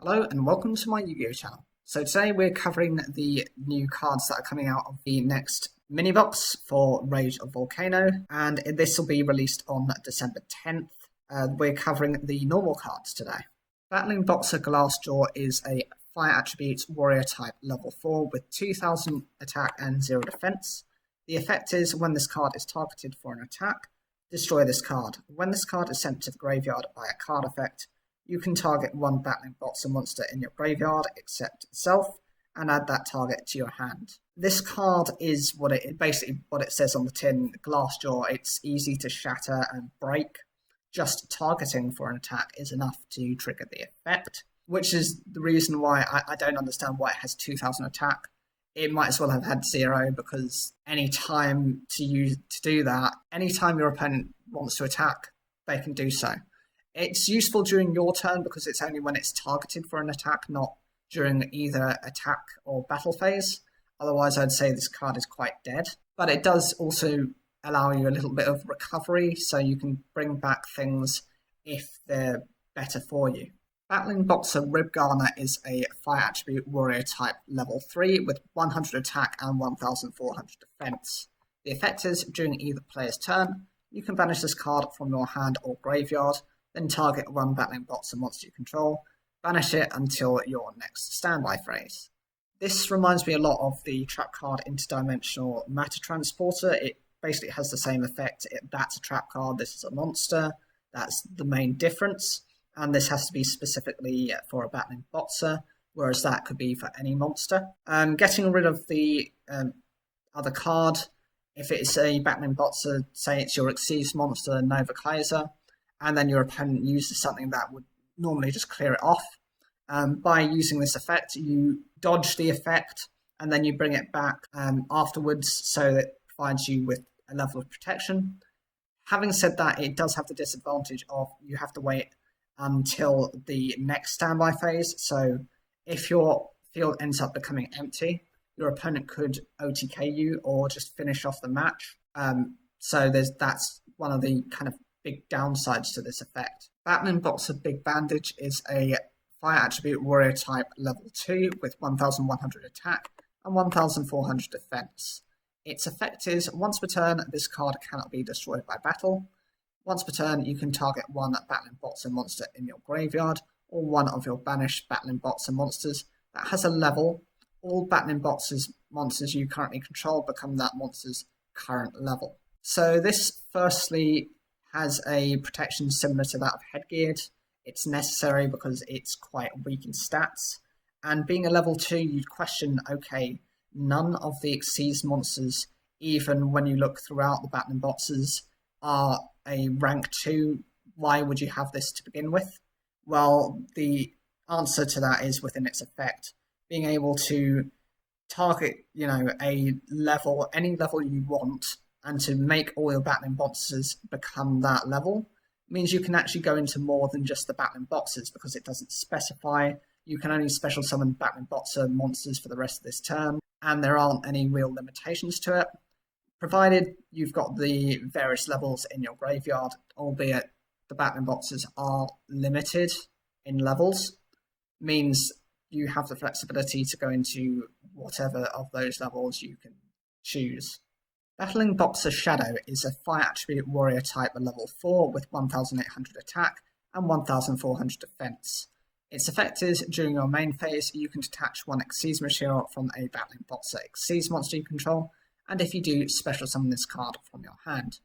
Hello and welcome to my Yu-Gi-Oh channel. So today we're covering the new cards that are coming out of the next mini box for Rage of Volcano, and this will be released on December 10th. We're covering the normal cards today. Battling Boxer Glassjaw is a fire attribute warrior type level 4 with 2000 attack and 0 defense. The effect is when this card is targeted for an attack, destroy this card. When this card is sent to the graveyard by a card effect, you can target one Battling Boxer monster in your graveyard except itself and add that target to your hand. This card is basically what it says on the tin, Glassjaw. It's easy to shatter and break. Just targeting for an attack is enough to trigger the effect, which is the reason why I don't understand why it has 2000 attack. It might as well have had 0, because any time to do that, anytime your opponent wants to attack, they can do so. It's useful during your turn because it's only when it's targeted for an attack, not during either attack or battle phase. Otherwise, I'd say this card is quite dead. But it does also allow you a little bit of recovery, so you can bring back things if they're better for you. Battling Boxer Ribgarner is a fire attribute warrior type level 3 with 100 attack and 1400 defense. The effect is during either player's turn, you can banish this card from your hand or graveyard, then target one Battling Boxer monster you control, banish it until your next standby phase. This reminds me a lot of the trap card Interdimensional Matter Transporter. It basically has the same effect. That's a trap card, this is a monster. That's the main difference. And this has to be specifically for a Battling Boxer, whereas that could be for any monster. Getting rid of the other card, if it's a Battling Boxer, say it's your Xyz monster, Nova Kaiser, and then your opponent uses something that would normally just clear it off. By using this effect, you dodge the effect, and then you bring it back afterwards, so that it provides you with a level of protection. Having said that, it does have the disadvantage of you have to wait until the next standby phase. So if your field ends up becoming empty, your opponent could OTK you or just finish off the match. So that's one of the kind of big downsides to this effect. Battling Boxer Big Bandage is a fire attribute warrior type level 2 with 1100 attack and 1400 defense. Its effect is once per turn, this card cannot be destroyed by battle. Once per turn, you can target one Battling Boxer monster in your graveyard or one of your banished Battling Boxer monsters that has a level. All Battling Boxers monsters you currently control become that monster's current level. So this firstly has a protection similar to that of Headgeared. It's necessary because it's quite weak in stats. And being a level 2, you'd question, okay, none of the Xyz monsters, even when you look throughout the Battling Boxers, are a rank 2. Why would you have this to begin with? Well, the answer to that is within its effect. Being able to target, a level, any level you want, and to make all your Battling Boxers become that level means you can actually go into more than just the Battling Boxers, because it doesn't specify. You can only special summon Battling Boxer monsters for the rest of this turn, and there aren't any real limitations to it, provided you've got the various levels in your graveyard, albeit the Battling Boxers are limited in levels, means you have the flexibility to go into whatever of those levels you can choose. Battling Boxer Shadow is a fire attribute warrior type at level 4 with 1800 attack and 1400 defense. Its effect is during your main phase, you can detach one Xyz material from a Battling Boxer Xyz monster you control, and if you do, special summon this card from your hand.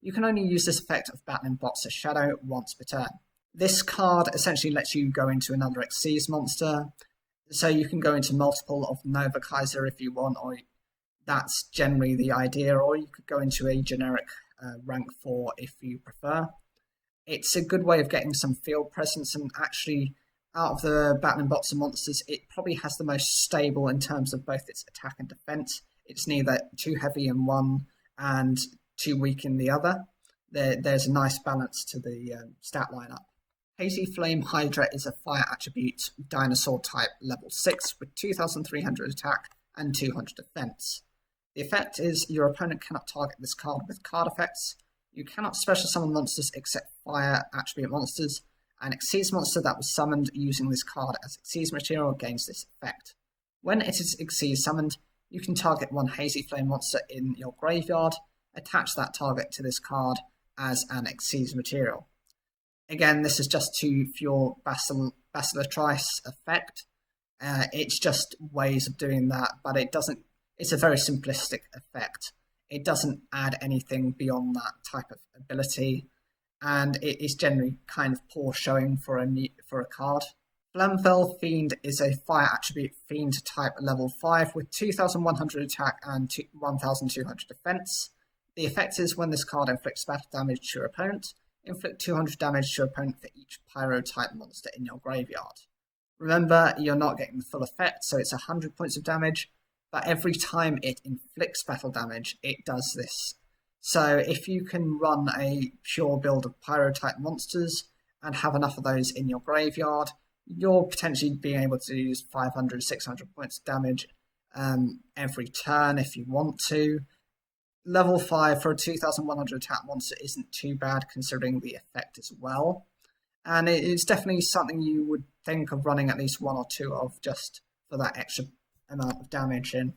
You can only use this effect of Battling Boxer Shadow once per turn. This card essentially lets you go into another Xyz monster, so you can go into multiple of Nova Kaiser if you want, or that's generally the idea, or you could go into a generic rank 4 if you prefer. It's a good way of getting some field presence, and actually, out of the Battling Boxer monsters, it probably has the most stable in terms of both its attack and defense. It's neither too heavy in one and too weak in the other. There's a nice balance to the stat lineup. Hazy Flame Hydra is a fire attribute dinosaur type level 6 with 2300 attack and 200 defense. The effect is your opponent cannot target this card with card effects. You cannot special summon monsters except fire attribute monsters, An Xyz monster that was summoned using this card as Xyz material gains this effect. When it is Xyz summoned, you can target one Hazy Flame monster in your graveyard, attach that target to this card as an Xyz material. Again, this is just to fuel Basilatrice effect. It's just ways of doing that, but it's a very simplistic effect. It doesn't add anything beyond that type of ability, and it is generally kind of poor showing for a card. Flamvel Fiend is a fire attribute fiend type level 5 with 2100 attack and 1200 defense. The effect is when this card inflicts battle damage to your opponent, inflict 200 damage to your opponent for each pyro type monster in your graveyard. Remember, you're not getting the full effect, so it's 100 points of damage, but every time it inflicts battle damage, it does this. So if you can run a pure build of pyro type monsters and have enough of those in your graveyard, you're potentially being able to use 500, 600 points of damage every turn if you want to. Level 5 for a 2100 attack monster isn't too bad considering the effect as well. And it's definitely something you would think of running at least one or two of just for that extra amount of damage in.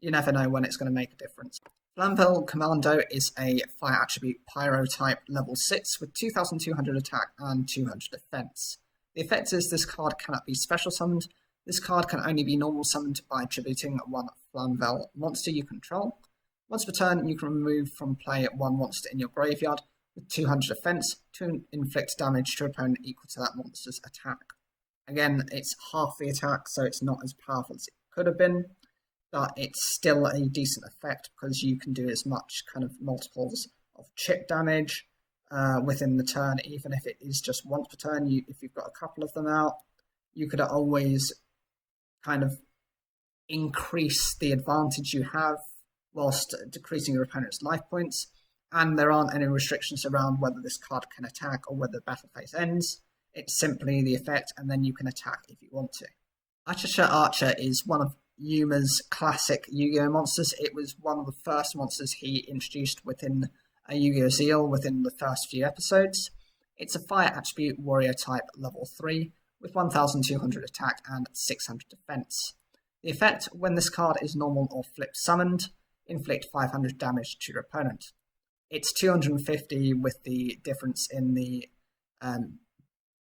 You never know when it's going to make a difference. Flamvel Commando is a fire attribute pyro type level 6 with 2200 attack and 200 defense. The effect is this card cannot be special summoned. This card can only be normal summoned by attributing one Flamvel monster you control. Once per turn, you can remove from play one monster in your graveyard with 200 defense to inflict damage to your opponent equal to that monster's attack. Again, it's half the attack, so it's not as powerful as it could have been, but it's still a decent effect because you can do as much kind of multiples of chip damage within the turn, even if it is just once per turn. If you've got a couple of them out, you could always kind of increase the advantage you have whilst decreasing your opponent's life points, and there aren't any restrictions around whether this card can attack or whether the battle phase ends. It's simply the effect, and then you can attack if you want to. Achacha Archer is one of Yuma's classic Yu-Gi-Oh monsters. It was one of the first monsters he introduced within a Yu-Gi-Oh Zeal within the first few episodes. It's a fire attribute warrior type level 3 with 1200 attack and 600 defense. The effect, when this card is normal or flip summoned, inflict 500 damage to your opponent. It's 250 with the difference in the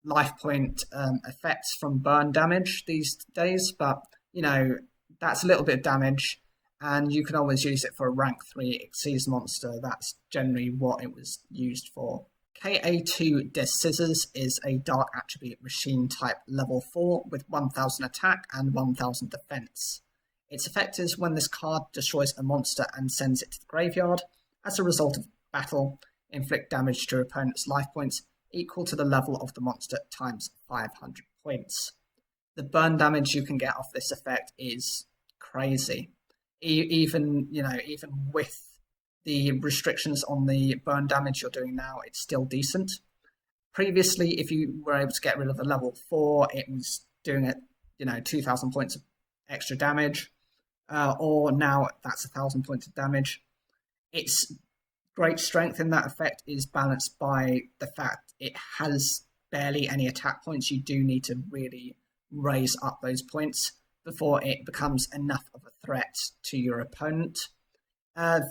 life point effects from burn damage these days, but you know, that's a little bit of damage, and you can always use it for a rank 3 Xyz monster. That's generally what it was used for. KA2 Des Scissors is a dark attribute machine type level 4 with 1000 attack and 1000 defense. Its effect is when this card destroys a monster and sends it to the graveyard. As a result of battle, inflict damage to your opponent's life points equal to the level of the monster times 500 points. The burn damage you can get off this effect is crazy. Even with the restrictions on the burn damage you're doing now, it's still decent. Previously, if you were able to get rid of a level 4, it was doing it, 2,000 points of extra damage. Or now that's 1,000 points of damage. Its great strength in that effect is balanced by the fact it has barely any attack points. You do need to really raise up those points before it becomes enough of a threat to your opponent.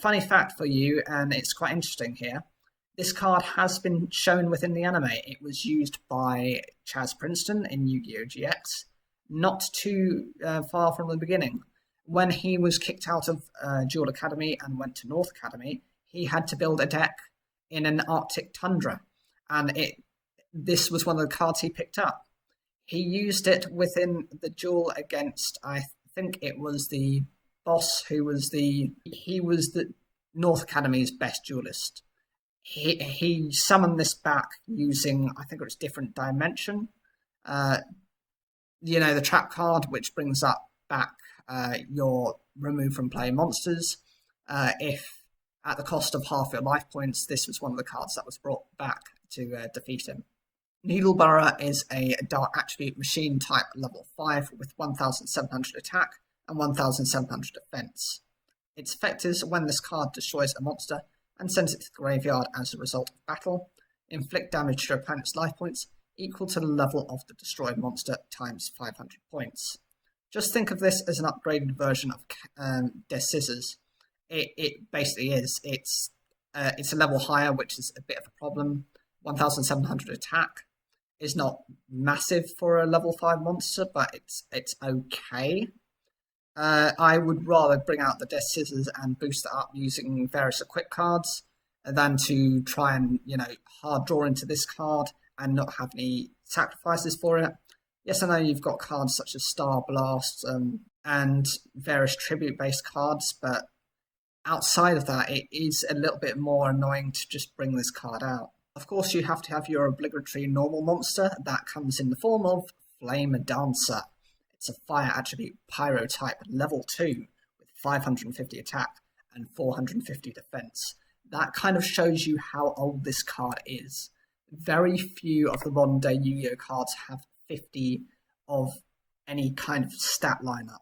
Funny fact for you, and it's quite interesting here, this card has been shown within the anime. It was used by Chaz Princeton in Yu-Gi-Oh! GX not too far from the beginning. When he was kicked out of Duel Academy and went to North Academy, he had to build a deck in an Arctic tundra, and this was one of the cards he picked up. He used it within the duel against, I think it was the boss he was the North Academy's best duelist. He summoned this back using, I think it was Different Dimension. The trap card, which brings up back your remove from play monsters. If at the cost of half your life points, this was one of the cards that was brought back to defeat him. Needleburrow is a dark attribute machine type level 5 with 1700 attack and 1700 defense. Its effect is when this card destroys a monster and sends it to the graveyard as a result of battle, inflict damage to your opponent's life points equal to the level of the destroyed monster times 500 points. Just think of this as an upgraded version of Des Scissors. It basically is. It's a level higher, which is a bit of a problem. 1,700 attack is not massive for a level 5 monster, but it's okay. I would rather bring out the Des Scissors and boost it up using various equip cards than to try and, hard draw into this card and not have any sacrifices for it. Yes, I know you've got cards such as Star Blast and various tribute-based cards, but outside of that, it is a little bit more annoying to just bring this card out. Of course, you have to have your obligatory normal monster. That comes in the form of Flame Dancer. It's a fire attribute pyro type level 2 with 550 attack and 450 defense. That kind of shows you how old this card is. Very few of the modern day Yu-Gi-Oh cards have 50 of any kind of stat lineup.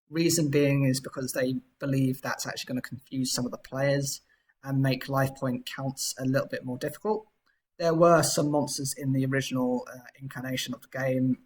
Reason being is because they believe that's actually going to confuse some of the players and make life point counts a little bit more difficult. There were some monsters in the original incarnation of the game,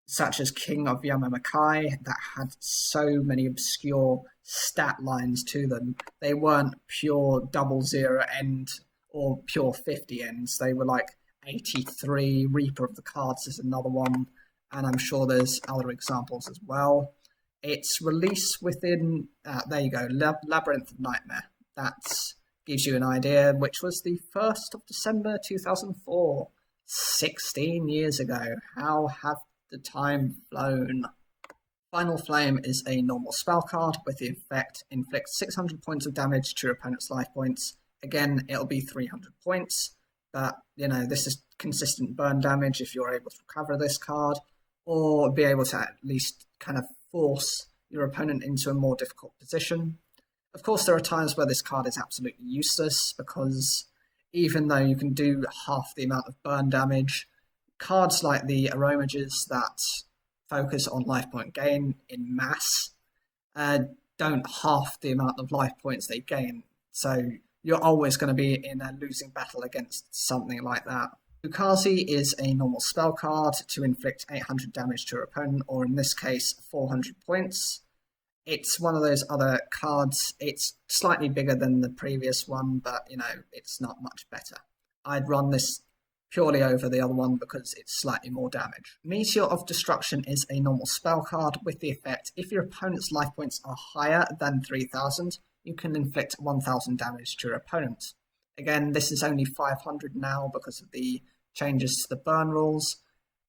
such as King of Yamamakai, that had so many obscure stat lines to them. They weren't pure 00 end or pure 50 ends. They were like 83, Reaper of the Cards is another one, and I'm sure there's other examples as well. It's released within, there you go, Labyrinth of Nightmare. That gives you an idea, which was the 1st of December 2004, 16 years ago. How have the time flown? Final Flame is a normal spell card with the effect inflict 600 points of damage to your opponent's life points. Again, it'll be 300 points, but this is consistent burn damage if you're able to recover this card, or be able to at least kind of force your opponent into a more difficult position. Of course, there are times where this card is absolutely useless, because even though you can do half the amount of burn damage, cards like the Aromages that focus on life point gain in mass don't half the amount of life points they gain. So you're always going to be in a losing battle against something like that. Ukazi is a normal spell card to inflict 800 damage to your opponent, or in this case, 400 points. It's one of those other cards. It's slightly bigger than the previous one, but, it's not much better. I'd run this purely over the other one because it's slightly more damage. Meteor of Destruction is a normal spell card with the effect, if your opponent's life points are higher than 3,000, you can inflict 1,000 damage to your opponent. Again, this is only 500 now because of the changes to the burn rules,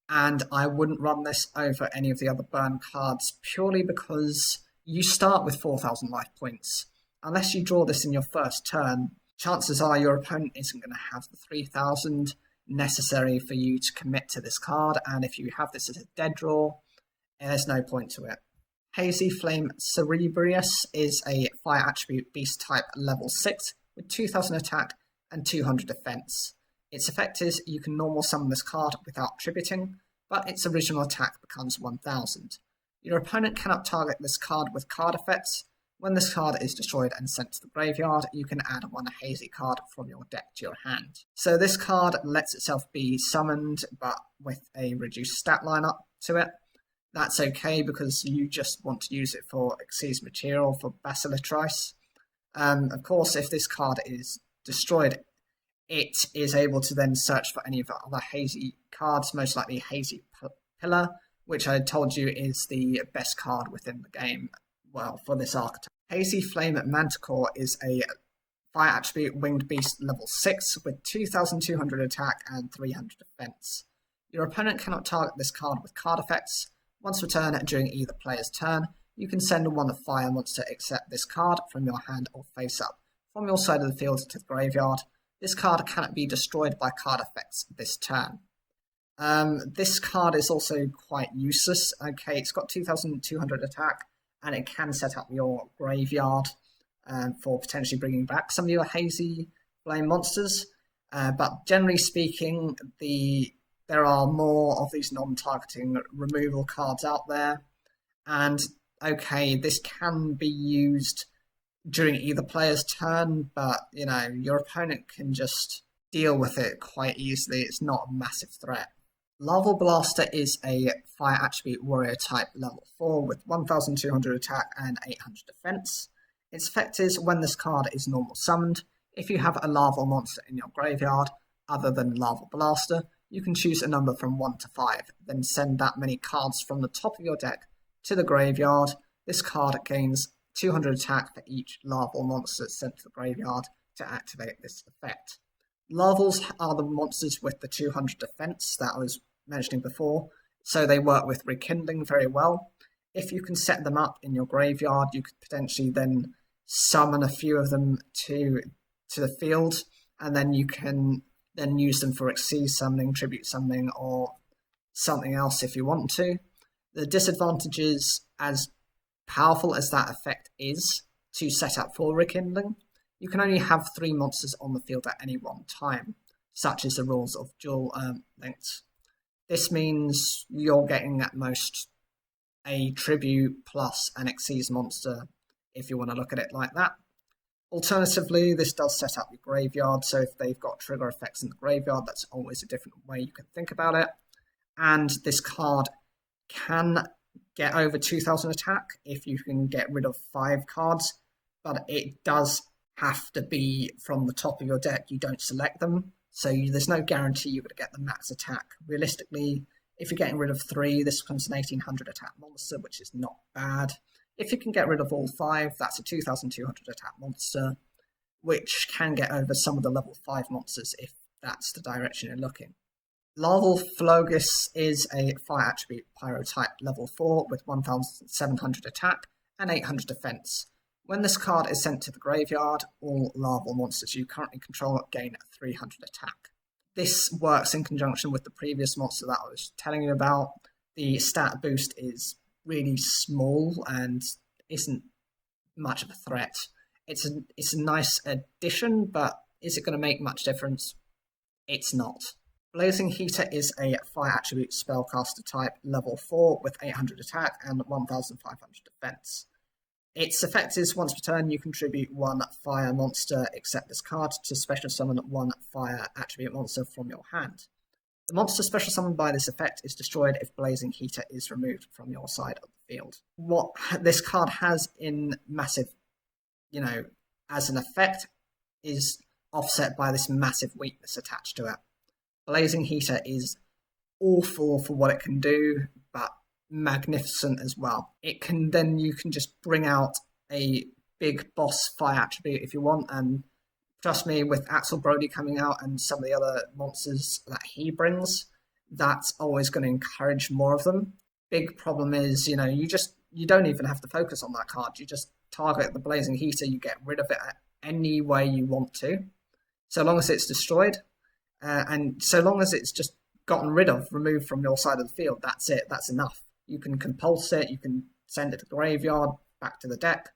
and I wouldn't run this over any of the other burn cards purely because you start with 4,000 life points. Unless you draw this in your first turn, chances are your opponent isn't going to have the 3,000 necessary for you to commit to this card, and if you have this as a dead draw, there's no point to it. Hazy Flame Cerebrius is a fire attribute beast type level 6 with 2,000 attack and 200 defense. Its effect is you can normal summon this card without tributing, but its original attack becomes 1,000. Your opponent cannot target this card with card effects. When this card is destroyed and sent to the graveyard, you can add one hazy card from your deck to your hand. So this card lets itself be summoned, but with a reduced stat lineup to it. That's okay because you just want to use it for Xyz material for Basilitrice. Of course, if this card is destroyed, it is able to then search for any of the other hazy cards, most likely Hazy Pillar, which I told you is the best card within the game, well, for this archetype. Hazy Flame Manticore is a fire attribute winged beast level 6 with 2,200 attack and 300 defense. Your opponent cannot target this card with card effects. Once per turn during either player's turn, you can send one fire monster except this card from your hand or face up from your side of the field to the graveyard. This card cannot be destroyed by card effects this turn. This card is also quite useless. Okay, it's got 2,200 attack, and it can set up your graveyard for potentially bringing back some of your Hazy Flame monsters. But generally speaking, there are more of these non-targeting removal cards out there. And okay, this can be used during either player's turn, but your opponent can just deal with it quite easily. It's not a massive threat. Larval Blaster is a fire attribute warrior type level 4 with 1200 attack and 800 defense. Its effect is when this card is normal summoned, if you have a larval monster in your graveyard other than Larval Blaster, you can choose a number from 1 to 5, then send that many cards from the top of your deck to the graveyard. This card gains 200 attack for each larval monster sent to the graveyard to activate this effect. Larvals are the monsters with the 200 defense that I was mentioning before, so they work with Rekindling very well. If you can set them up in your graveyard, you could potentially then summon a few of them to the field, and then you can then use them for Xyz summoning, Tribute summoning, or something else if you want to. The disadvantage is, as powerful as that effect is to set up for Rekindling, you can only have 3 monsters on the field at any one time, such is the rules of Duel lengths. This means you're getting at most a Tribute plus an Xyz monster, if you want to look at it like that. Alternatively, this does set up your graveyard, so if they've got trigger effects in the graveyard, that's always a different way you can think about it. And this card can get over 2000 attack if you can get rid of 5 cards, but it does have to be from the top of your deck. You don't select them, so there's no guarantee you're going to get the max attack. Realistically, if you're getting rid of 3, this becomes an 1800 attack monster, which is not bad. If you can get rid of all 5, that's a 2200 attack monster, which can get over some of the level 5 monsters if that's the direction you're looking. Larval Flogus is a fire attribute pyro type level 4 with 1700 attack and 800 defense. When this card is sent to the graveyard, all larval monsters you currently control gain 300 attack. This works in conjunction with the previous monster that I was telling you about. The stat boost is really small and isn't much of a threat. It's a nice addition, but is it going to make much difference? It's not. Blazing Heater is a fire attribute spellcaster type level 4 with 800 attack and 1500 defense. Its effect is once per turn you contribute 1 fire monster except this card to special summon 1 fire attribute monster from your hand. The monster special summoned by this effect is destroyed if Blazing Heater is removed from your side of the field. What this card has in massive, as an effect, is offset by this massive weakness attached to it. Blazing Heater is awful for what it can do, but magnificent as well. You can just bring out a big boss fire attribute if you want, and trust me, with Axel Brody coming out and some of the other monsters that he brings, that's always going to encourage more of them. Big problem is, you don't even have to focus on that card. You just target the Blazing Heater, you get rid of it any way you want to, so long as it's destroyed, and so long as it's just gotten rid of, removed from your side of the field, that's it, that's enough. You can compulse it, you can send it to the graveyard, back to the deck.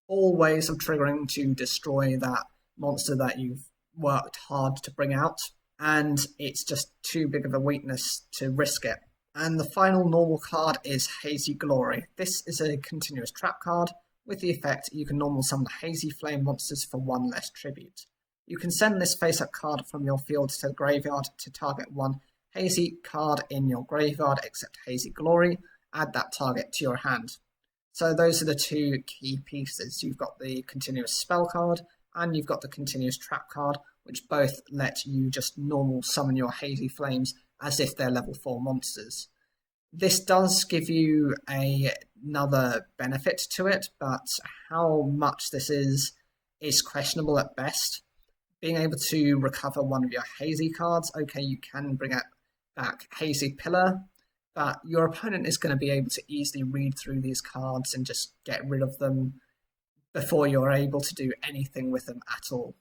All ways of triggering to destroy that monster that you've worked hard to bring out, and it's just too big of a weakness to risk it. And the final normal card is Hazy Glory. This is a continuous trap card. With the effect, you can normal summon Hazy Flame monsters for 1 less tribute. You can send this face-up card from your field to the graveyard to target 1 Hazy card in your graveyard except Hazy Glory. Add that target to your hand. So those are the 2 key pieces. You've got the continuous spell card, and you've got the continuous trap card, which both let you just normal summon your Hazy Flames as if they're level 4 monsters. This does give you another benefit to it, but how much this is questionable at best. Being able to recover one of your Hazy cards, okay, you can bring back Hazy Pillar, but your opponent is going to be able to easily read through these cards and just get rid of them before you're able to do anything with them at all.